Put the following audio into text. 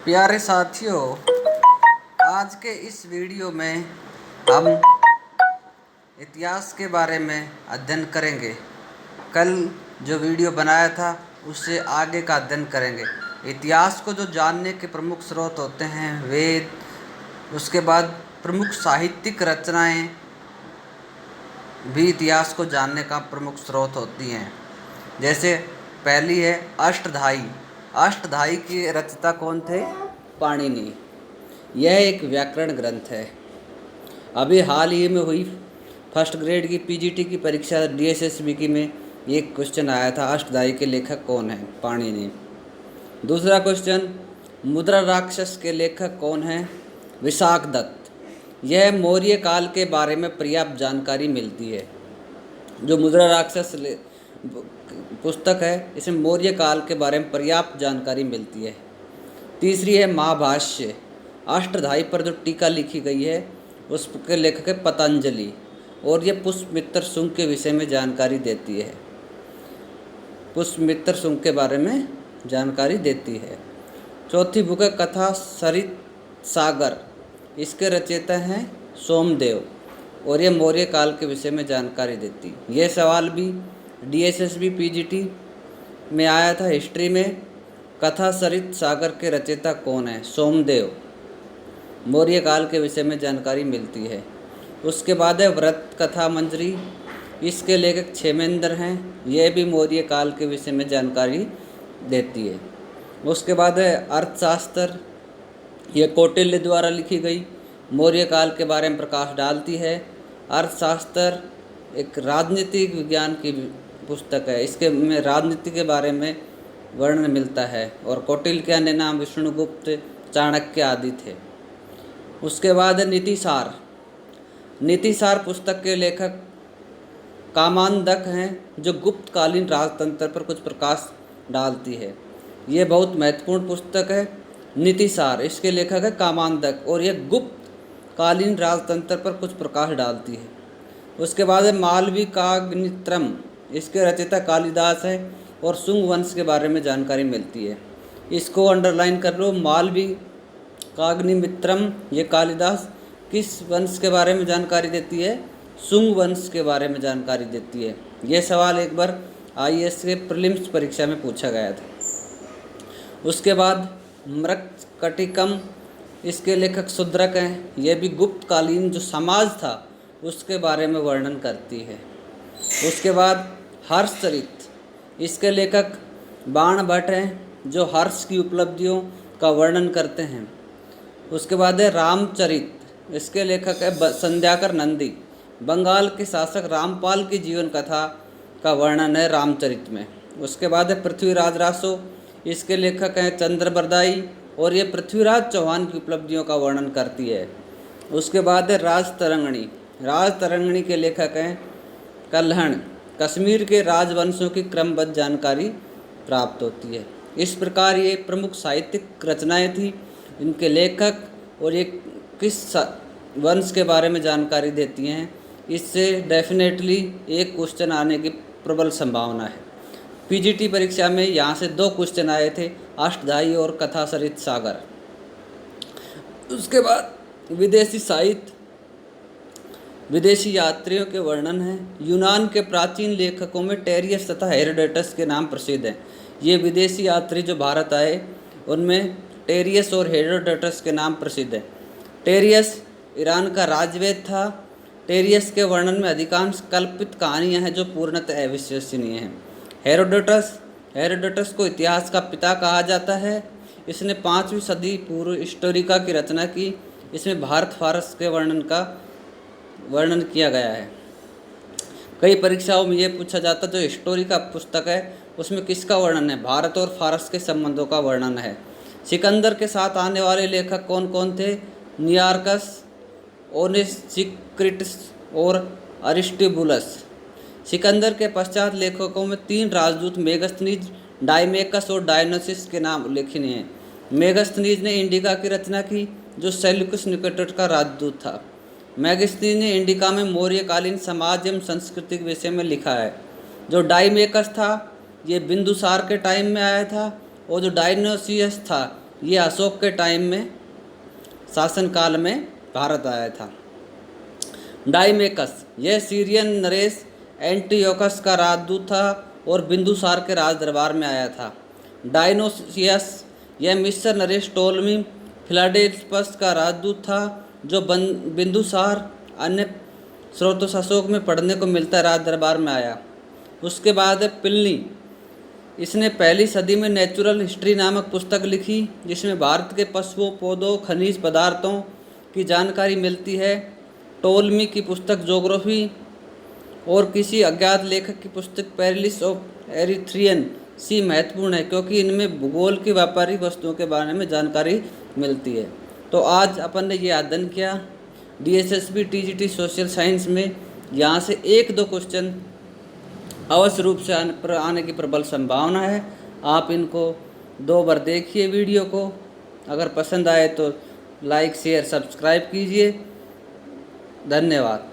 प्यारे साथियों, आज के इस वीडियो में हम इतिहास के बारे में अध्ययन करेंगे। कल जो वीडियो बनाया था उससे आगे का अध्ययन करेंगे। इतिहास को जो जानने के प्रमुख स्रोत होते हैं वेद, उसके बाद प्रमुख साहित्यिक रचनाएं भी इतिहास को जानने का प्रमुख स्रोत होती हैं। जैसे पहली है अष्टधाई। अष्टधाई के रचयिता कौन थे? पाणिनि। यह एक व्याकरण ग्रंथ है। अभी हाल ही में हुई फर्स्ट ग्रेड की पीजीटी की परीक्षा डीएसएसबी की में एक क्वेश्चन आया था, अष्टधाई के लेखक कौन है? पाणिनि। दूसरा क्वेश्चन, मुद्रा राक्षस के लेखक कौन है? विशाखदत्त। यह मौर्य काल के बारे में पर्याप्त जानकारी मिलती है। जो मुद्रा राक्षस पुस्तक है, इसमें मौर्य काल के बारे में पर्याप्त जानकारी मिलती है। तीसरी है महाभाष्य। अष्टधाई पर जो टीका लिखी गई है उसके लेखक है पतंजलि, और यह पुष्पमित्र शुंग के विषय में जानकारी देती है। पुष्पमित्र शुंग के बारे में जानकारी देती है। चौथी बुक है कथा सरित सागर। इसके रचयिता हैं सोमदेव, और यह मौर्य काल के विषय में जानकारी देती। यह सवाल भी डीएसएसबी पीजीटी में आया था हिस्ट्री में। कथा सरित सागर के रचयिता कौन है? सोमदेव। मौर्य काल के विषय में जानकारी मिलती है। उसके बाद है व्रत कथा मंजरी। इसके लेखक क्षेमेंद्र हैं। यह भी मौर्य काल के विषय में जानकारी देती है। उसके बाद है अर्थशास्त्र। यह कौटिल्य द्वारा लिखी गई मौर्य काल के बारे में प्रकाश डालती है। अर्थशास्त्र एक राजनीतिक विज्ञान की पुस्तक है। इसके में राजनीति के बारे में वर्णन मिलता है, और कौटिल्य के अन्य नाम विष्णुगुप्त, चाणक्य आदि थे। उसके बाद है नीतिसार। नीतिसार पुस्तक के लेखक कामानदक हैं, जो गुप्तकालीन राजतंत्र पर कुछ प्रकाश डालती है। ये बहुत महत्वपूर्ण पुस्तक है नीतिसार। इसके लेखक है कामानदक, और यह गुप्तकालीन राजतंत्र पर कुछ प्रकाश डालती है। उसके बाद है मालविकाग्नित्रम। इसके रचयिता कालिदास है, और शुंग वंश के बारे में जानकारी मिलती है। इसको अंडरलाइन कर लो, मालविकाग्निमित्रम। ये कालिदास किस वंश के बारे में जानकारी देती है? शुंग वंश के बारे में जानकारी देती है। यह सवाल एक बार आईएएस के प्रीलिम्स परीक्षा में पूछा गया था। उसके बाद मृक्कटिकम। इसके लेखक शूद्रक हैं। यह भी गुप्तकालीन जो समाज था उसके बारे में वर्णन करती है। उसके बाद हर्षचरित। इसके लेखक बाणभट्ट हैं, जो हर्ष की उपलब्धियों का वर्णन करते हैं। उसके बाद है रामचरित। इसके लेखक है संध्याकर नंदी। बंगाल के शासक रामपाल की जीवन कथा का वर्णन है रामचरित में। उसके बाद है पृथ्वीराज रासो। इसके लेखक हैं चंद्रबरदाई, और ये पृथ्वीराज चौहान की उपलब्धियों का वर्णन करती है। उसके बाद है राजतरंगिणी। राजतरंगिणी के लेखक हैं कल्हण। कश्मीर के राजवंशों की क्रमबद्ध जानकारी प्राप्त होती है। इस प्रकार ये प्रमुख साहित्यिक रचनाएं थी। इनके लेखक और ये किस वंश के बारे में जानकारी देती हैं, इससे डेफिनेटली एक क्वेश्चन आने की प्रबल संभावना है। पीजीटी परीक्षा में यहाँ से 2 क्वेश्चन आए थे, अष्टधाई और कथा सरित सागर। उसके बाद विदेशी साहित्य, विदेशी यात्रियों के वर्णन है। यूनान के प्राचीन लेखकों में टेरियस तथा हेरोडोटस के नाम प्रसिद्ध हैं। ये विदेशी यात्री जो भारत आए उनमें टेरियस और हेरोडोटस के नाम प्रसिद्ध हैं। टेरियस ईरान का राजवेद था। टेरियस के वर्णन में अधिकांश कल्पित कहानियाँ हैं जो पूर्णतः अविश्वसनीय हैं। हेरोडोटस को इतिहास का पिता कहा जाता है। इसने 5वीं सदी पूर्व हिस्टोरिका की रचना की। इसमें भारत फारस के वर्णन किया गया है। कई परीक्षाओं में ये पूछा जाता जो हिस्टोरिका पुस्तक है उसमें किसका वर्णन है? भारत और फारस के संबंधों का वर्णन है। सिकंदर के साथ आने वाले लेखक कौन कौन थे? नियार्कस, ओनेसिक्रिटस और अरिस्टोबुलस। सिकंदर के पश्चात लेखकों में 3 राजदूत मेगस्थनीज, डायमेकस और डायनोसिस के नाम उल्लेखनीय हैं। मेगस्थनीज ने इंडिका की रचना की, जो सेल्यूकस निकेटर का राजदूत था। मेगस्थनीज ने इंडिका में मौर्यकालीन समाज एवं संस्कृति के विषय में लिखा है। जो डायमेकस था ये बिंदुसार के टाइम में आया था, और जो डायनोसियस था ये अशोक के टाइम में शासनकाल में भारत आया था। डाइमेकस, यह सीरियन नरेश एंटियोकस का राजदूत था और बिंदुसार के राज दरबार में आया था। डायनोसियस, यह मिस्र नरेश टोलमी फिलाडेल्फस का राजदूत था जो बिंदुसार अन्य स्रोतों अशोक में पढ़ने को मिलता है राज दरबार में आया। उसके बाद है प्लिनी, इसने पहली सदी में नेचुरल हिस्ट्री नामक पुस्तक लिखी जिसमें भारत के पशुओं, पौधों, खनिज पदार्थों की जानकारी मिलती है। टोलमी की पुस्तक ज्योग्राफी और किसी अज्ञात लेखक की पुस्तक पेरिस ऑफ एरिथ्रियन सी महत्वपूर्ण है क्योंकि इनमें भूगोल की व्यापारिक वस्तुओं के बारे में जानकारी मिलती है। तो आज अपन ने ये अध्ययन किया DSSB TGT सोशल साइंस में। यहाँ से 1-2 क्वेश्चन अवश्य रूप से आने की प्रबल संभावना है। आप इनको 2 बार देखिए वीडियो को। अगर पसंद आए तो लाइक, शेयर, सब्सक्राइब कीजिए। धन्यवाद।